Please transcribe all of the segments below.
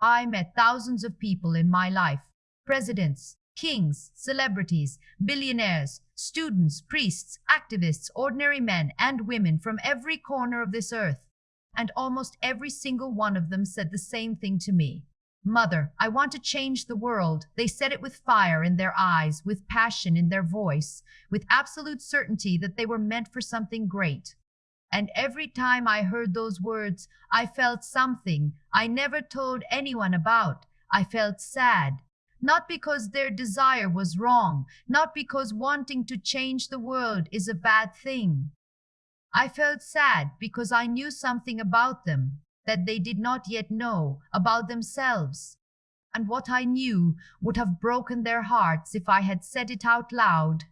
I met thousands of people in my life: presidents, kings, celebrities, billionaires, students, priests, activists, ordinary men and women from every corner of this earth. And almost every single one of them said the same thing to me. Mother, I want to change the world. They said it with fire in their eyes, with passion in their voice, with absolute certainty that they were meant for something great. And every time I heard those words, I felt something I never told anyone about. I felt sad. Not because their desire was wrong, not because wanting to change the world is a bad thing. I felt sad because I knew something about them that they did not yet know about themselves. And what I knew would have broken their hearts if I had said it out loud.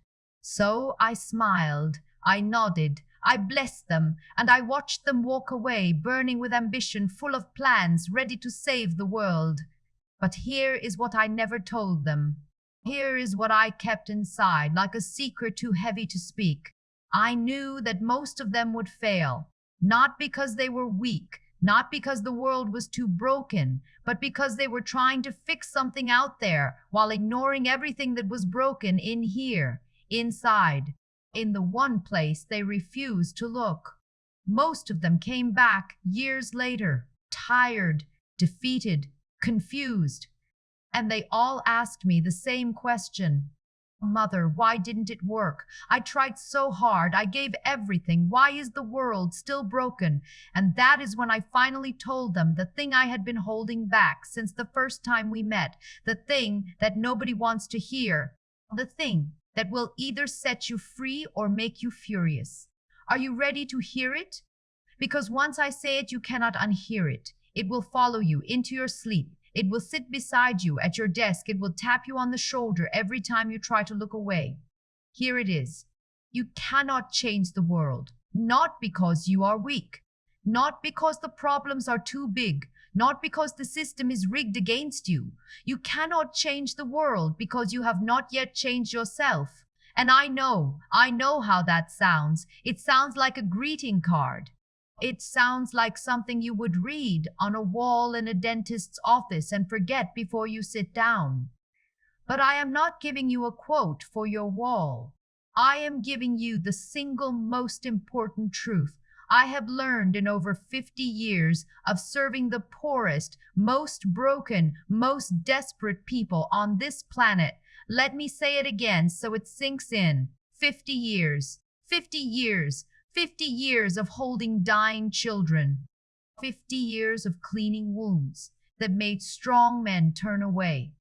So I smiled, I nodded, I blessed them, and I watched them walk away, burning with ambition, full of plans, ready to save the world. But here is what I never told them. Here is what I kept inside, like a secret too heavy to speak. I knew that most of them would fail, not because they were weak, not because the world was too broken, but because they were trying to fix something out there while ignoring everything that was broken in here, inside, in the one place they refused to look. Most of them came back years later, tired, defeated, confused, and they all asked me the same question. Mother, why didn't it work? I tried so hard. I gave everything. Why is the world still broken? And that is when I finally told them the thing I had been holding back since the first time we met, the thing that nobody wants to hear, the thing that will either set you free or make you furious. Are you ready to hear it? Because once I say it, you cannot unhear it. It will follow you into your sleep. It will sit beside you at your desk. It will tap you on the shoulder every time you try to look away. Here it is. You cannot change the world, not because you are weak, not because the problems are too big, not because the system is rigged against you. You cannot change the world because you have not yet changed yourself. And I know how that sounds. It sounds like a greeting card. It sounds like something you would read on a wall in a dentist's office and forget before you sit down. But I am not giving you a quote for your wall. I am giving you the single most important truth I have learned in over 50 years of serving the poorest, most broken, most desperate people on this planet. Let me say it again so it sinks in. 50 years. 50 years. 50 years of holding dying children. 50 years of cleaning wounds that made strong men turn away.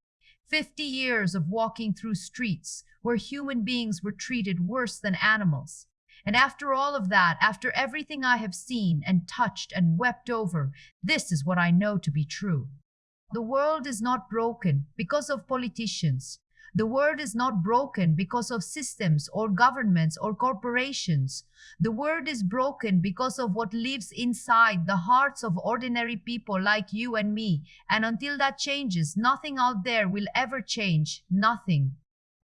50 years of walking through streets where human beings were treated worse than animals. And after all of that, after everything I have seen and touched and wept over, this is what I know to be true. The world is not broken because of politicians. The world is not broken because of systems or governments or corporations. The world is broken because of what lives inside the hearts of ordinary people like you and me. And until that changes, nothing out there will ever change. Nothing.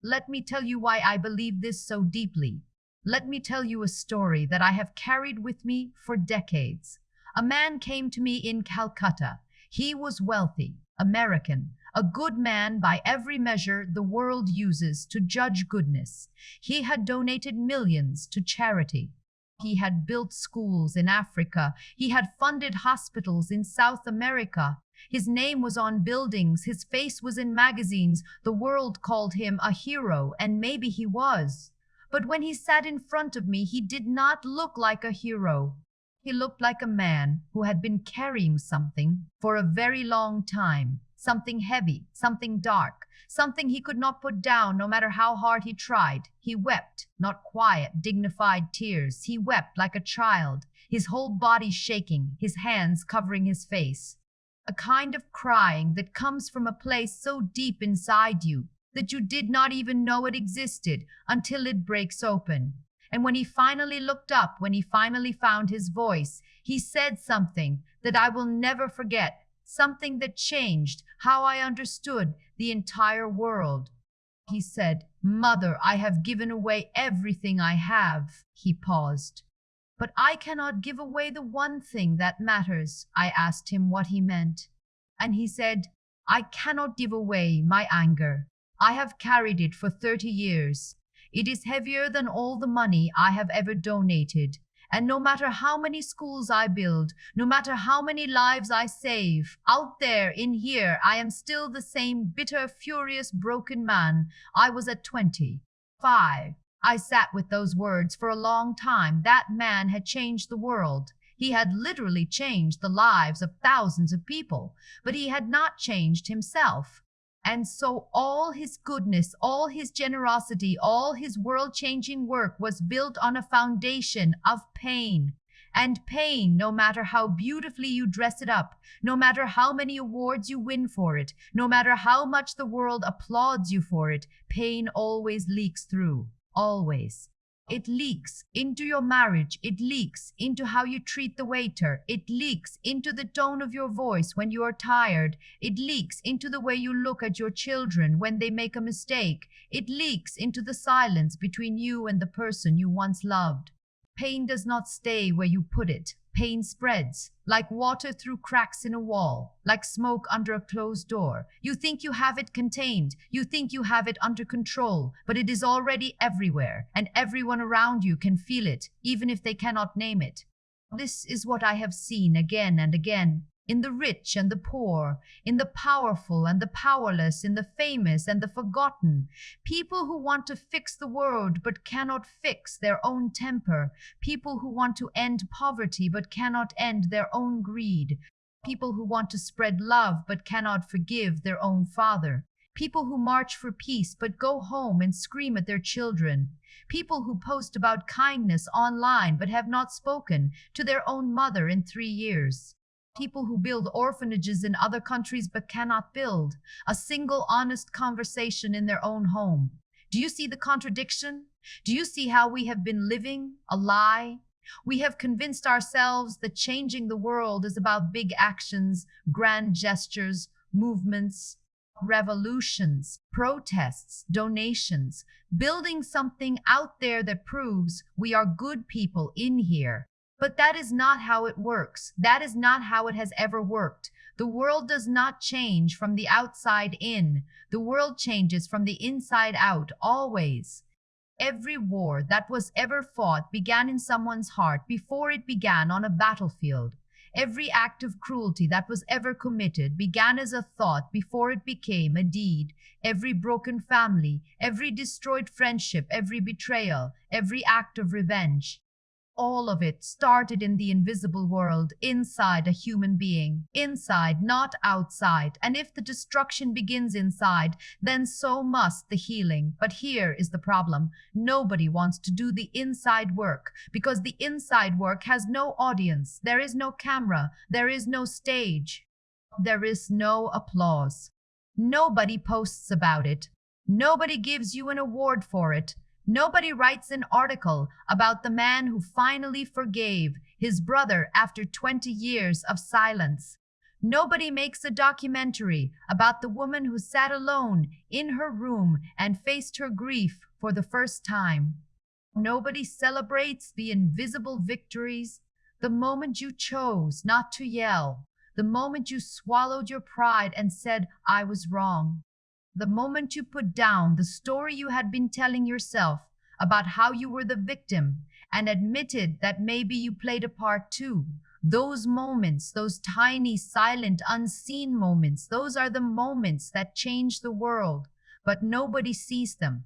Let me tell you why I believe this so deeply. Let me tell you a story that I have carried with me for decades. A man came to me in Calcutta. He was wealthy, American, a good man by every measure the world uses to judge goodness. He had donated millions to charity. He had built schools in Africa. He had funded hospitals in South America. His name was on buildings. His face was in magazines. The world called him a hero, and maybe he was. But when he sat in front of me, he did not look like a hero. He looked like a man who had been carrying something for a very long time. Something heavy, something dark, something he could not put down no matter how hard he tried. He wept, not quiet, dignified tears. He wept like a child, his whole body shaking, his hands covering his face. A kind of crying that comes from a place so deep inside you that you did not even know it existed until it breaks open. And when he finally looked up, when he finally found his voice, he said something that I will never forget, something that changed how I understood the entire world. He said, "Mother, I have given away everything I have." He paused. "But I cannot give away the one thing that matters." I asked him what he meant. And he said, I cannot give away my anger. I have carried it for 30 years. It is heavier than all the money I have ever donated. And no matter how many schools I build, no matter how many lives I save, out there, in here, I am still the same bitter, furious, broken man I was at 25. I sat with those words for a long time. That man had changed the world. He had literally changed the lives of thousands of people, but he had not changed himself. And so all his goodness, all his generosity, all his world-changing work was built on a foundation of pain. And pain, no matter how beautifully you dress it up, no matter how many awards you win for it, no matter how much the world applauds you for it, pain always leaks through. Always. It leaks into your marriage. It leaks into how you treat the waiter. It leaks into the tone of your voice when you are tired. It leaks into the way you look at your children when they make a mistake. It leaks into the silence between you and the person you once loved. Pain does not stay where you put it. Pain spreads, like water through cracks in a wall, like smoke under a closed door. You think you have it contained, you think you have it under control, but it is already everywhere, and everyone around you can feel it, even if they cannot name it. This is what I have seen again and again, in the rich and the poor, in the powerful and the powerless, in the famous and the forgotten. People who want to fix the world but cannot fix their own temper. People who want to end poverty but cannot end their own greed. People who want to spread love but cannot forgive their own father. People who march for peace but go home and scream at their children. People who post about kindness online but have not spoken to their own mother in 3 years. People who build orphanages in other countries but cannot build a single honest conversation in their own home. Do you see the contradiction? Do you see how we have been living a lie? We have convinced ourselves that changing the world is about big actions, grand gestures, movements, revolutions, protests, donations, building something out there that proves we are good people in here. But that is not how it works. That is not how it has ever worked. The world does not change from the outside in. The world changes from the inside out, always. Every war that was ever fought began in someone's heart before it began on a battlefield. Every act of cruelty that was ever committed began as a thought before it became a deed. Every broken family, every destroyed friendship, every betrayal, every act of revenge, all of it started in the invisible world, inside a human being. Inside, not outside. And if the destruction begins inside, then so must the healing. But here is the problem. Nobody wants to do the inside work, because the inside work has no audience. There is no camera. There is no stage. There is no applause. Nobody posts about it. Nobody gives you an award for it. Nobody writes an article about the man who finally forgave his brother after 20 years of silence. Nobody makes a documentary about the woman who sat alone in her room and faced her grief for the first time. Nobody celebrates the invisible victories, the moment you chose not to yell, the moment you swallowed your pride and said, I was wrong. The moment you put down the story you had been telling yourself about how you were the victim and admitted that maybe you played a part too. Those moments, those tiny, silent, unseen moments, those are the moments that change the world, but nobody sees them.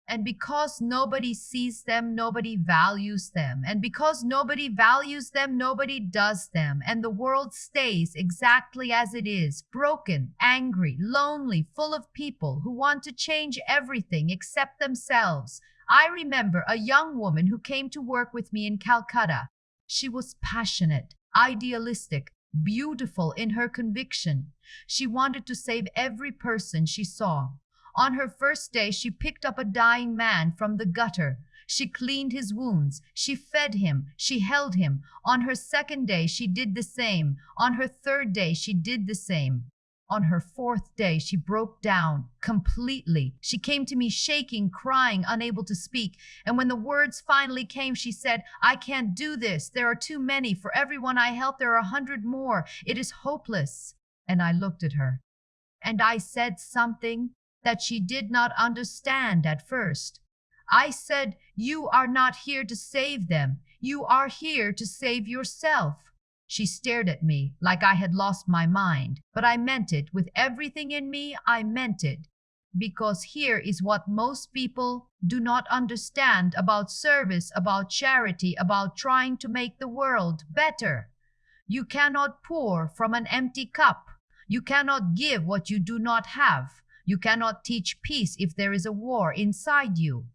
And because nobody sees them, nobody values them. And because nobody values them, nobody does them. And the world stays exactly as it is, broken, angry, lonely, full of people who want to change everything except themselves. I remember a young woman who came to work with me in Calcutta. She was passionate, idealistic, beautiful in her conviction. She wanted to save every person she saw. On her first day, she picked up a dying man from the gutter. She cleaned his wounds. She fed him. She held him. On her second day, she did the same. On her third day, she did the same. On her fourth day, she broke down completely. She came to me shaking, crying, unable to speak. And when the words finally came, she said, I can't do this. There are too many. For everyone I help, there are 100 more. It is hopeless. And I looked at her. And I said something that she did not understand at first. I said, "You are not here to save them. You are here to save yourself." She stared at me like I had lost my mind, but I meant it with everything in me. I meant it. Because here is what most people do not understand about service, about charity, about trying to make the world better. You cannot pour from an empty cup. You cannot give what you do not have. You cannot teach peace if there is a war inside you.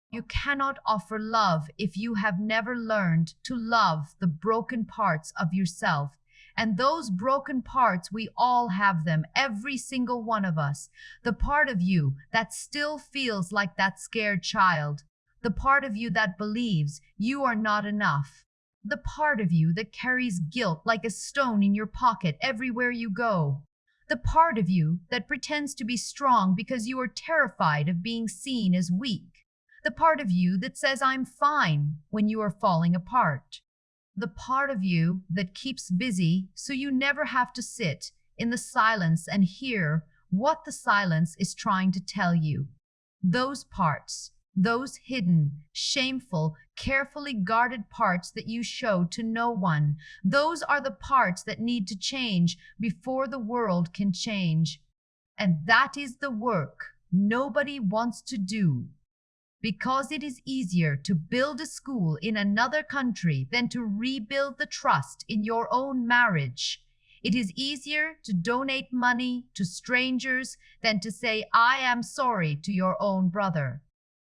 You cannot offer love if you have never learned to love the broken parts of yourself. And those broken parts, we all have them, every single one of us. The part of you that still feels like that scared child. The part of you that believes you are not enough. The part of you that carries guilt like a stone in your pocket everywhere you go. The part of you that pretends to be strong because you are terrified of being seen as weak. The part of you that says "I'm fine" when you are falling apart. The part of you that keeps busy so you never have to sit in the silence and hear what the silence is trying to tell you. Those parts, those hidden, shameful, carefully guarded parts that you show to no one, those are the parts that need to change before the world can change. And that is the work nobody wants to do. Because it is easier to build a school in another country than to rebuild the trust in your own marriage. It is easier to donate money to strangers than to say "I am sorry" to your own brother.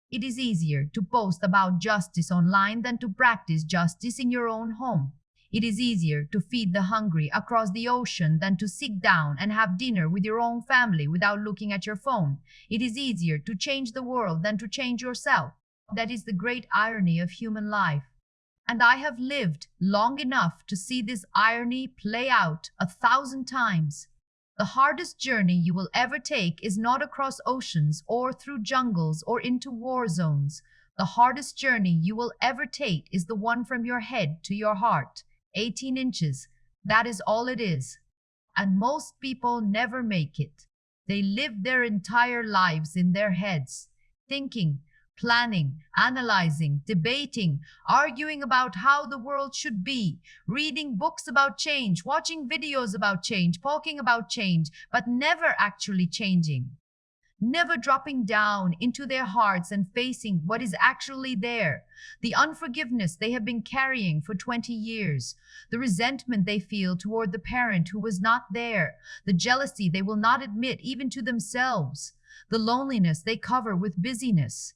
It is easier to boast about justice online than to practice justice in your own home. It is easier to feed the hungry across the ocean than to sit down and have dinner with your own family without looking at your phone. It is easier to change the world than to change yourself. That is the great irony of human life. And I have lived long enough to see this irony play out 1,000 times. The hardest journey you will ever take is not across oceans or through jungles or into war zones. The hardest journey you will ever take is the one from your head to your heart. 18 inches. That is all it is. And most people never make it. They live their entire lives in their heads, thinking, planning, analyzing, debating, arguing about how the world should be, reading books about change, watching videos about change, talking about change, but never actually changing. Never dropping down into their hearts and facing what is actually there, the unforgiveness they have been carrying for 20 years, the resentment they feel toward the parent who was not there, the jealousy they will not admit even to themselves, the loneliness they cover with busyness,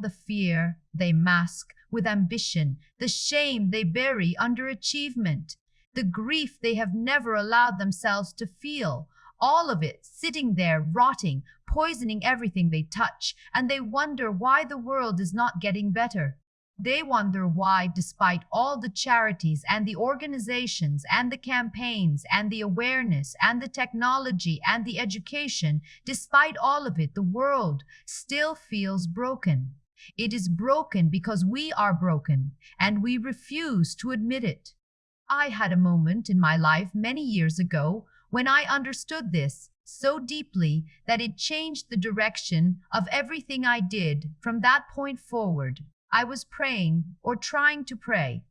the fear they mask with ambition, the shame they bury under achievement, the grief they have never allowed themselves to feel. All of it sitting there rotting, poisoning everything they touch, and they wonder why the world is not getting better. They wonder why, despite all the charities and the organizations and the campaigns and the awareness and the technology and the education, despite all of it, the world still feels broken. It is broken because we are broken, and we refuse to admit it. I had a moment in my life many years ago when I understood this so deeply that it changed the direction of everything I did from that point forward. I was praying or trying to pray.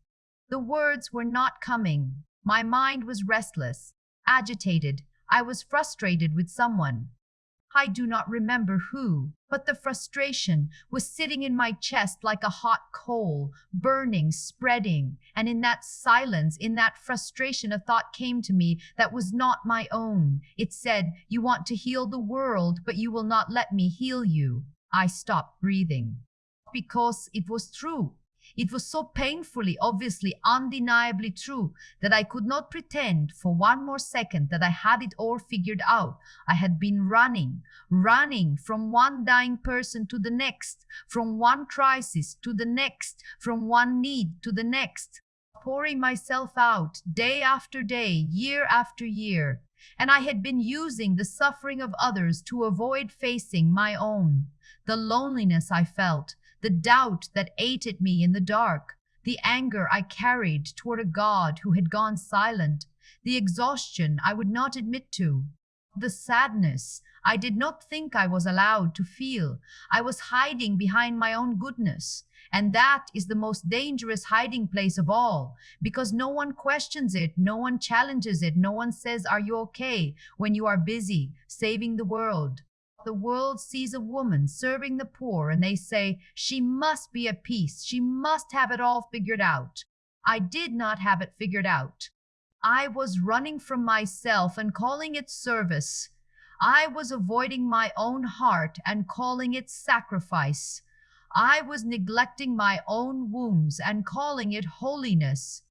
The words were not coming. My mind was restless, agitated. I was frustrated with someone. I do not remember who, but the frustration was sitting in my chest like a hot coal, burning, spreading. And in that silence, in that frustration, a thought came to me that was not my own. It said, "You want to heal the world, but you will not let me heal you." I stopped breathing. Because it was true. It was so painfully, obviously, undeniably true that I could not pretend for one more second that I had it all figured out. I had been running from one dying person to the next, from one crisis to the next, from one need to the next, pouring myself out day after day, year after year. And I had been using the suffering of others to avoid facing my own. The loneliness I felt, the doubt that ate at me in the dark, the anger I carried toward a God who had gone silent, the exhaustion I would not admit to, the sadness I did not think I was allowed to feel. I was hiding behind my own goodness. And that is the most dangerous hiding place of all, because no one questions it, no one challenges it, no one says, "Are you okay?" when you are busy saving the world. The world sees a woman serving the poor and they say, "She must be at peace. She must have it all figured out." I did not have it figured out. I was running from myself and calling it service. I was avoiding my own heart and calling it sacrifice. I was neglecting my own wounds and calling it holiness.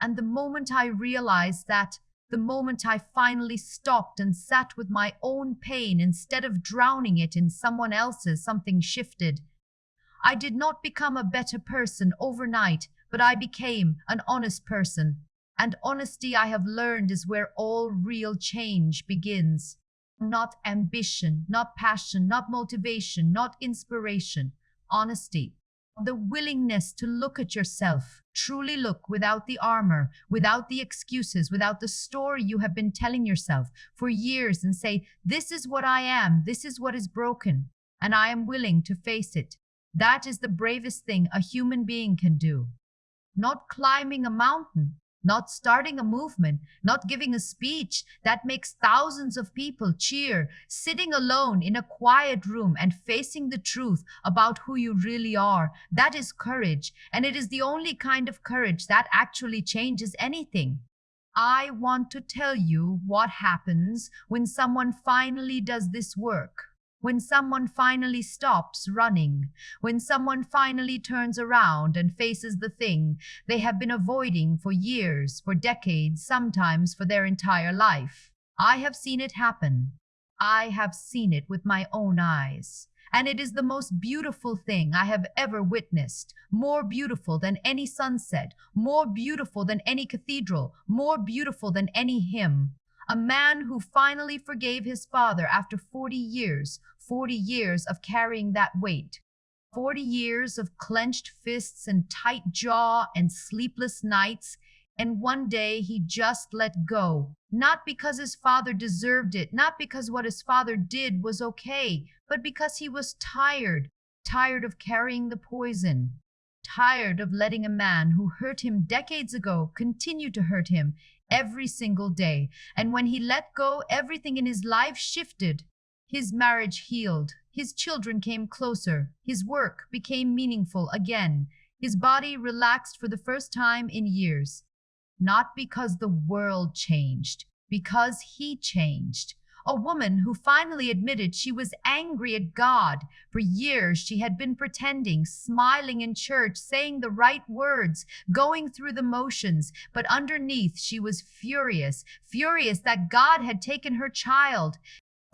And the moment I realized that, the moment I finally stopped and sat with my own pain instead of drowning it in someone else's, something shifted. I did not become a better person overnight, but I became an honest person. And honesty, I have learned, is where all real change begins. Not ambition, not passion, not motivation, not inspiration. Honesty. The willingness to look at yourself, truly look, without the armor, without the excuses, without the story you have been telling yourself for years, and say, "This is what I am, this is what is broken, and I am willing to face it." That is the bravest thing a human being can do. Not climbing a mountain, not starting a movement, not giving a speech that makes thousands of people cheer, sitting alone in a quiet room and facing the truth about who you really are. That is courage, and it is the only kind of courage that actually changes anything. I want to tell you what happens when someone finally does this work. When someone finally stops running, when someone finally turns around and faces the thing they have been avoiding for years, for decades, sometimes for their entire life. I have seen it happen. I have seen it with my own eyes. And it is the most beautiful thing I have ever witnessed. More beautiful than any sunset, more beautiful than any cathedral, more beautiful than any hymn. A man who finally forgave his father after 40 years of carrying that weight. 40 years of clenched fists and tight jaw and sleepless nights. And one day he just let go. Not because his father deserved it, not because what his father did was okay, but because he was tired. Tired of carrying the poison. Tired of letting a man who hurt him decades ago continue to hurt him every single day. And when he let go, everything in his life shifted. His marriage healed. His children came closer. His work became meaningful again. His body relaxed for the first time in years. Not because the world changed, because he changed. A woman who finally admitted she was angry at God. For years she had been pretending, smiling in church, saying the right words, going through the motions, but underneath she was furious. Furious that God had taken her child.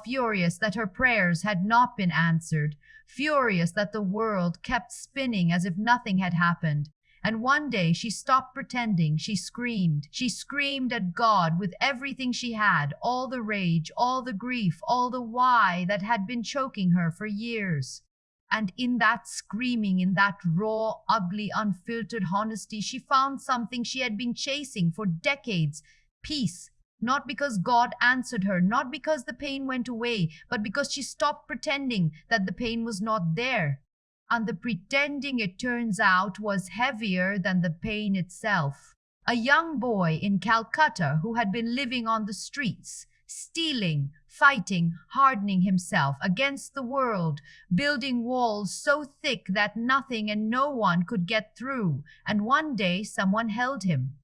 Furious that her prayers had not been answered. Furious that the world kept spinning as if nothing had happened. And one day she stopped pretending. She screamed. She screamed at God with everything she had, all the rage, all the grief, all the why that had been choking her for years. And in that screaming, in that raw, ugly, unfiltered honesty, she found something she had been chasing for decades. Peace. Not because God answered her, not because the pain went away, but because she stopped pretending that the pain was not there. And the pretending, it turns out, was heavier than the pain itself. A young boy in Calcutta who had been living on the streets, stealing, fighting, hardening himself against the world, building walls so thick that nothing and no one could get through. And one day someone held him.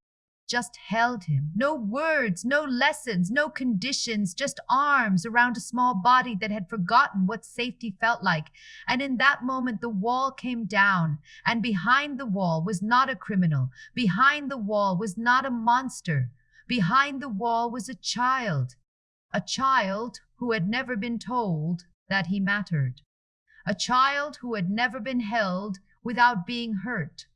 Just held him. No words, no lessons, no conditions, just arms around a small body that had forgotten what safety felt like. And in that moment, the wall came down. And behind the wall was not a criminal. Behind the wall was not a monster. Behind the wall was a child. A child who had never been told that he mattered. A child who had never been held without being hurt.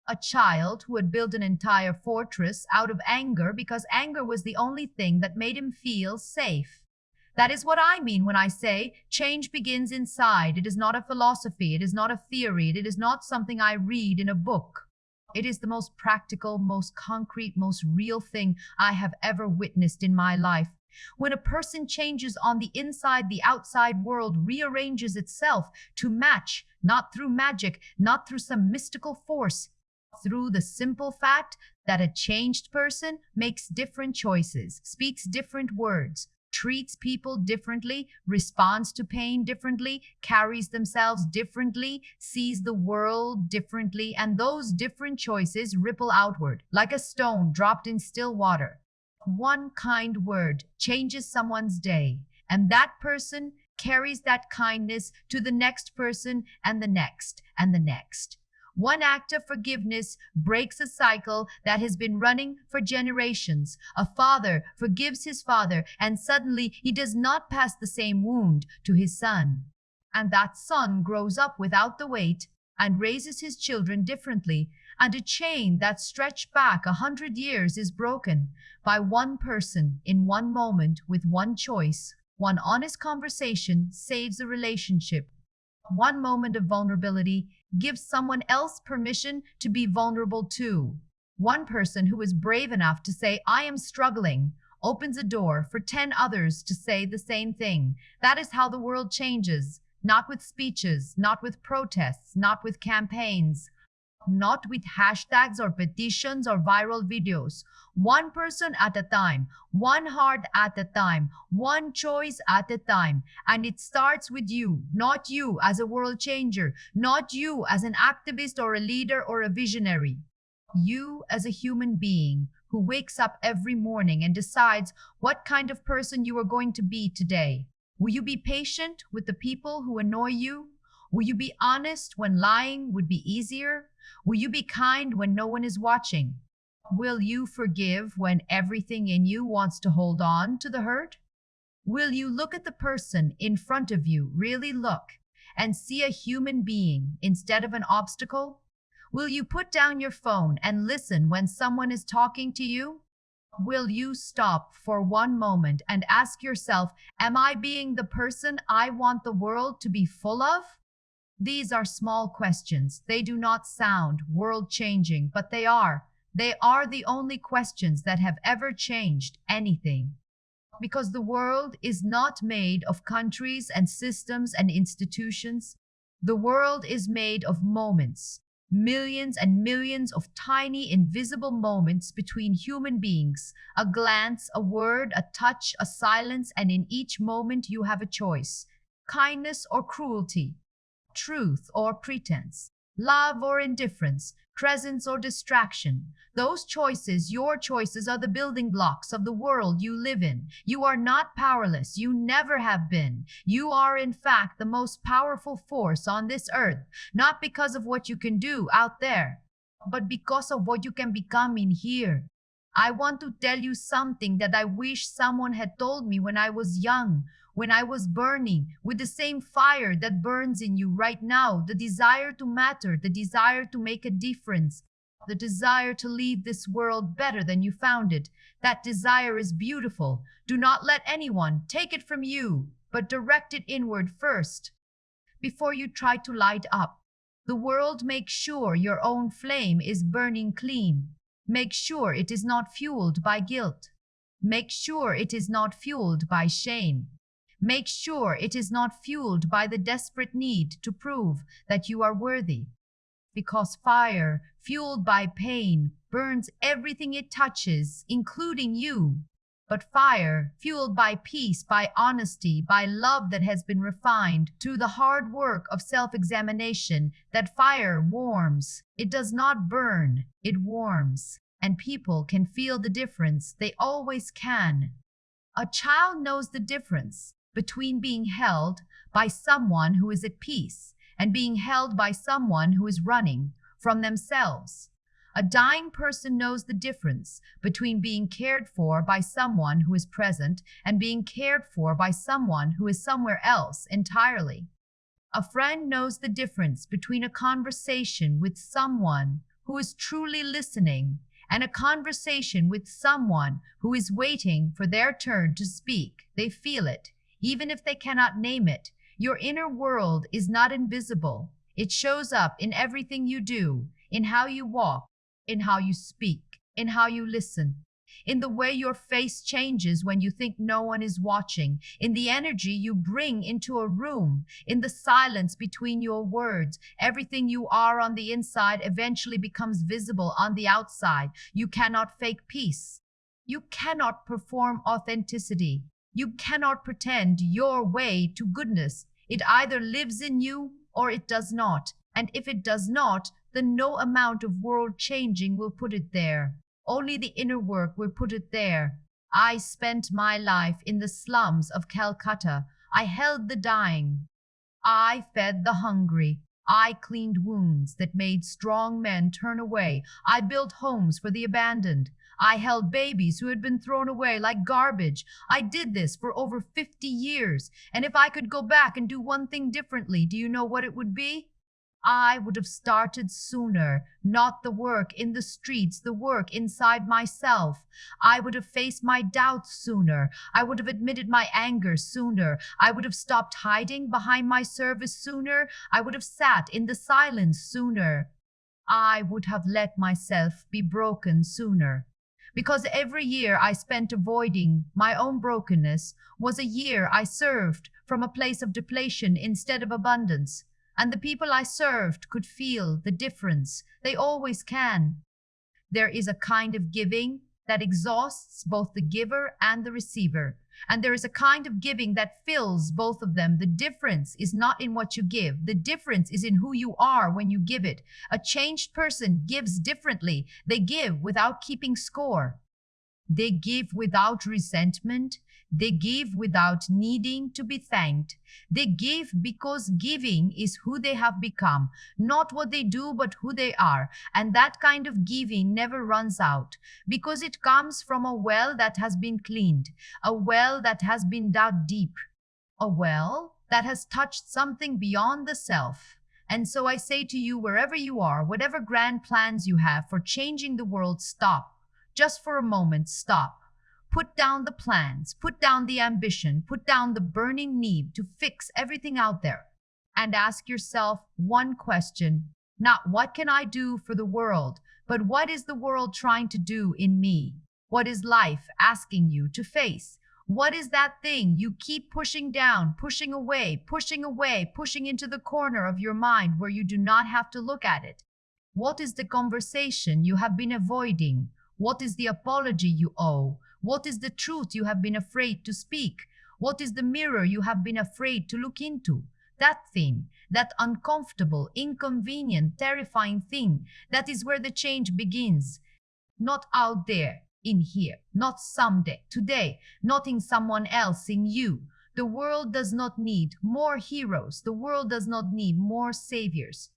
A child who had built an entire fortress out of anger because anger was the only thing that made him feel safe. That is what I mean when I say change begins inside. It is not a philosophy. It is not a theory. It is not something I read in a book. It is the most practical, most concrete, most real thing I have ever witnessed in my life. When a person changes on the inside, the outside world rearranges itself to match, not through magic, not through some mystical force, through the simple fact that a changed person makes different choices, speaks different words, treats people differently, responds to pain differently, carries themselves differently, sees the world differently, and those different choices ripple outward like a stone dropped in still water. One kind word changes someone's day, and that person carries that kindness to the next person and the next and the next. One act of forgiveness breaks a cycle that has been running for generations. A father forgives his father, and suddenly he does not pass the same wound to his son. And that son grows up without the weight and raises his children differently, and a chain that stretched back 100 years is broken by one person in one moment with one choice. One honest conversation saves a relationship. One moment of vulnerability gives someone else permission to be vulnerable too. One person who is brave enough to say, I am struggling, opens a door for 10 others to say the same thing. That is how the world changes. Not with speeches, not with protests, not with campaigns, not with hashtags or petitions or viral videos. One person at a time, one heart at a time, one choice at a time. And it starts with you, not you as a world changer, not you as an activist or a leader or a visionary. You as a human being who wakes up every morning and decides what kind of person you are going to be today. Will you be patient with the people who annoy you? Will you be honest when lying would be easier? Will you be kind when no one is watching? Will you forgive when everything in you wants to hold on to the hurt? Will you look at the person in front of you, really look, and see a human being instead of an obstacle? Will you put down your phone and listen when someone is talking to you? Will you stop for one moment and ask yourself, am I being the person I want the world to be full of? These are small questions. They do not sound world-changing, but they are. They are the only questions that have ever changed anything. Because the world is not made of countries and systems and institutions. The world is made of moments. Millions and millions of tiny, invisible moments between human beings. A glance, a word, a touch, a silence, and in each moment you have a choice. Kindness or cruelty. Truth or pretense, love or indifference, presence or distraction. Those choices, your choices, are the building blocks of the world you live in. You are not powerless. You never have been. You are, in fact, the most powerful force on this earth, not because of what you can do out there, but because of what you can become in here. I want to tell you something that I wish someone had told me when I was young, when I was burning with the same fire that burns in you right now, the desire to matter, the desire to make a difference, the desire to leave this world better than you found it. That desire is beautiful. Do not let anyone take it from you, but direct it inward first. Before you try to light up the world, make sure your own flame is burning clean. Make sure it is not fueled by guilt. Make sure it is not fueled by shame. Make sure it is not fueled by the desperate need to prove that you are worthy. Because fire, fueled by pain, burns everything it touches, including you. But fire, fueled by peace, by honesty, by love that has been refined through the hard work of self-examination, that fire warms. It does not burn, it warms. And people can feel the difference. They always can. A child knows the difference between being held by someone who is at peace and being held by someone who is running from themselves. A dying person knows the difference between being cared for by someone who is present and being cared for by someone who is somewhere else entirely. A friend knows the difference between a conversation with someone who is truly listening and a conversation with someone who is waiting for their turn to speak. They feel it, even if they cannot name it. Your inner world is not invisible. It shows up in everything you do, in how you walk, in how you speak, in how you listen, in the way your face changes when you think no one is watching, in the energy you bring into a room, in the silence between your words. Everything you are on the inside eventually becomes visible on the outside. You cannot fake peace. You cannot perform authenticity. You cannot pretend your way to goodness. It either lives in you or it does not. And if it does not, then no amount of world changing will put it there. Only the inner work will put it there. I spent my life in the slums of Calcutta. I held the dying. I fed the hungry. I cleaned wounds that made strong men turn away. I built homes for the abandoned. I held babies who had been thrown away like garbage. I did this for over 50 years. And if I could go back and do one thing differently, do you know what it would be? I would have started sooner, not the work in the streets, the work inside myself. I would have faced my doubts sooner. I would have admitted my anger sooner. I would have stopped hiding behind my service sooner. I would have sat in the silence sooner. I would have let myself be broken sooner. Because every year I spent avoiding my own brokenness was a year I served from a place of depletion instead of abundance. And the people I served could feel the difference. They always can. There is a kind of giving that exhausts both the giver and the receiver. And there is a kind of giving that fills both of them. The difference is not in what you give. The difference is in who you are when you give it. A changed person gives differently. They give without keeping score. They give without resentment. They give without needing to be thanked. They give because giving is who they have become, not what they do, but who they are. And that kind of giving never runs out because it comes from a well that has been cleaned, a well that has been dug deep, a well that has touched something beyond the self. And so I say to you, wherever you are, whatever grand plans you have for changing the world, stop. Just for a moment, stop. Put down the plans, put down the ambition, put down the burning need to fix everything out there, and ask yourself one question. Not what can I do for the world, but what is the world trying to do in me? What is life asking you to face? What is that thing you keep pushing down, pushing away, pushing into the corner of your mind where you do not have to look at it? What is the conversation you have been avoiding? What is the apology you owe? What is the truth you have been afraid to speak? What is the mirror you have been afraid to look into? That thing, that uncomfortable, inconvenient, terrifying thing, that is where the change begins. Not out there, in here, not someday, today, not in someone else, in you. The world does not need more heroes. The world does not need more saviors.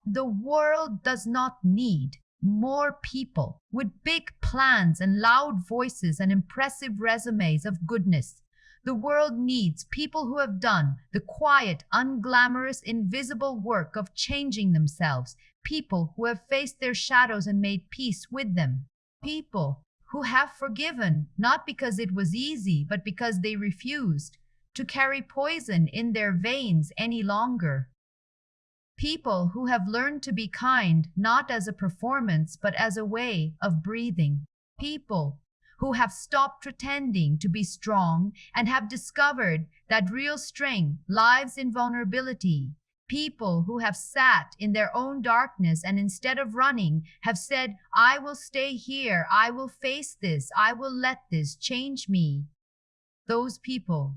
The world does not need more people with big plans and loud voices and impressive resumes of goodness. The world needs people who have done the quiet, unglamorous, invisible work of changing themselves. People who have faced their shadows and made peace with them. People who have forgiven, not because it was easy, but because they refused to carry poison in their veins any longer. People who have learned to be kind, not as a performance, but as a way of breathing. People who have stopped pretending to be strong and have discovered that real strength lies in vulnerability. People who have sat in their own darkness and instead of running have said, I will stay here, I will face this, I will let this change me. Those people,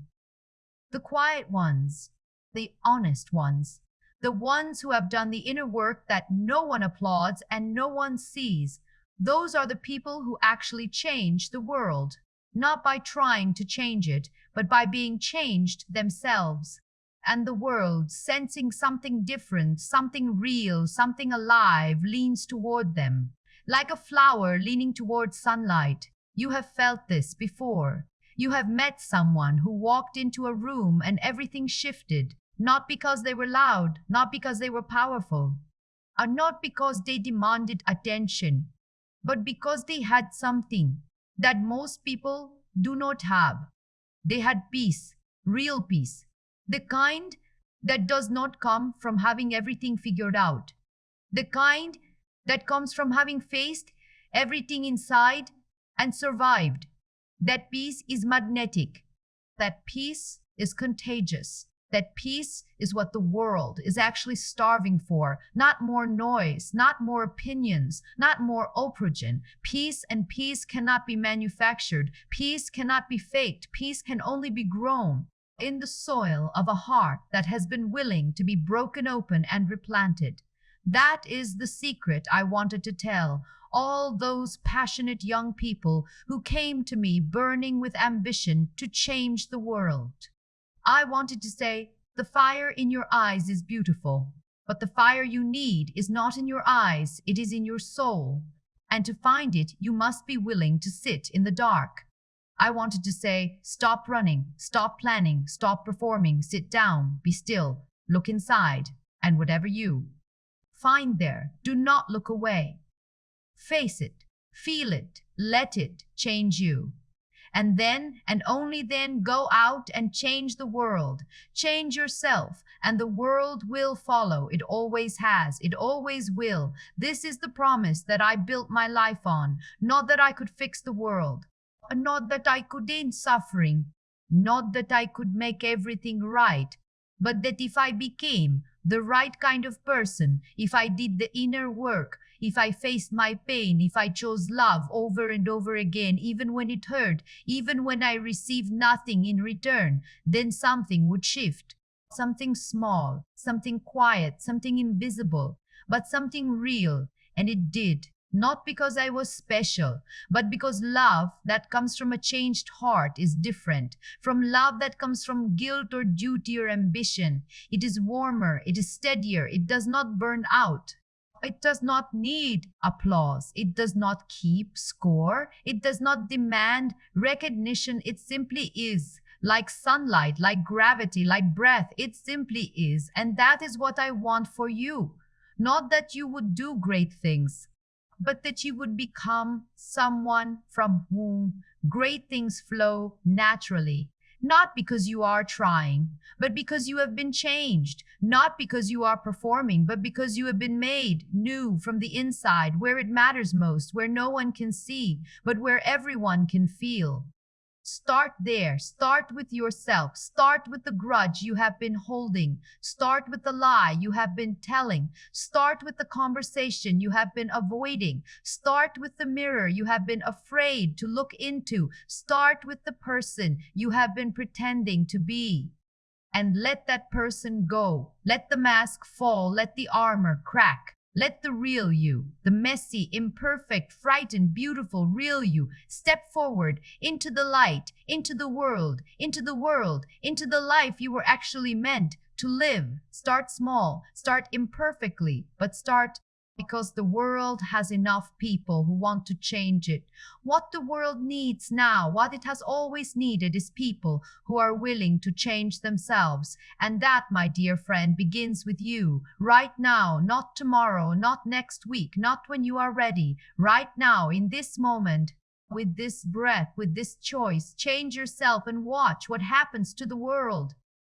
the quiet ones, the honest ones, the ones who have done the inner work that no one applauds and no one sees, those are the people who actually change the world, not by trying to change it, but by being changed themselves. And the world, sensing something different, something real, something alive, leans toward them. Like a flower leaning toward sunlight. You have felt this before. You have met someone who walked into a room and everything shifted. Not because they were loud, not because they were powerful, or not because they demanded attention, but because they had something that most people do not have. They had peace, real peace, the kind that does not come from having everything figured out, the kind that comes from having faced everything inside and survived. That peace is magnetic. That peace is contagious. That peace is what the world is actually starving for. Not more noise, not more opinions, not more oprogen. Peace and peace cannot be manufactured. Peace cannot be faked. Peace can only be grown in the soil of a heart that has been willing to be broken open and replanted. That is the secret I wanted to tell all those passionate young people who came to me burning with ambition to change the world. I wanted to say, the fire in your eyes is beautiful, but the fire you need is not in your eyes, it is in your soul. And to find it, you must be willing to sit in the dark. I wanted to say, stop running, stop planning, stop performing, sit down, be still, look inside, and whatever you find there, do not look away. Face it, feel it, let it change you. And then, and only then, go out and change the world. Change yourself, and the world will follow. It always has. It always will. This is the promise that I built my life on. Not that I could fix the world. Not that I could end suffering. Not that I could make everything right. But that if I became the right kind of person, if I did the inner work, if I faced my pain, if I chose love over and over again, even when it hurt, even when I received nothing in return, then something would shift. Something small, something quiet, something invisible, but something real. And it did. Not because I was special, but because love that comes from a changed heart is different from love that comes from guilt or duty or ambition. It is warmer, it is steadier, it does not burn out. It does not need applause. It does not keep score. It does not demand recognition. It simply is. Like sunlight, like gravity, like breath. It simply is. And that is what I want for you. Not that you would do great things, but that you would become someone from whom great things flow naturally. Not because you are trying, but because you have been changed. Not because you are performing, but because you have been made new from the inside, where it matters most, where no one can see, but where everyone can feel. Start there. Start with yourself. Start with the grudge you have been holding. Start with the lie you have been telling. Start with the conversation you have been avoiding. Start with the mirror you have been afraid to look into. Start with the person you have been pretending to be. And let that person go. Let the mask fall. Let the armor crack. Let the real you, the messy, imperfect, frightened, beautiful, real you, step forward into the light, into the world, into the world, into the life you were actually meant to live. Start small, start imperfectly, but start because the world has enough people who want to change it. What the world needs now, what it has always needed, is people who are willing to change themselves. And that, my dear friend, begins with you. Right now, not tomorrow, not next week, not when you are ready. Right now, in this moment, with this breath, with this choice, change yourself and watch what happens to the world.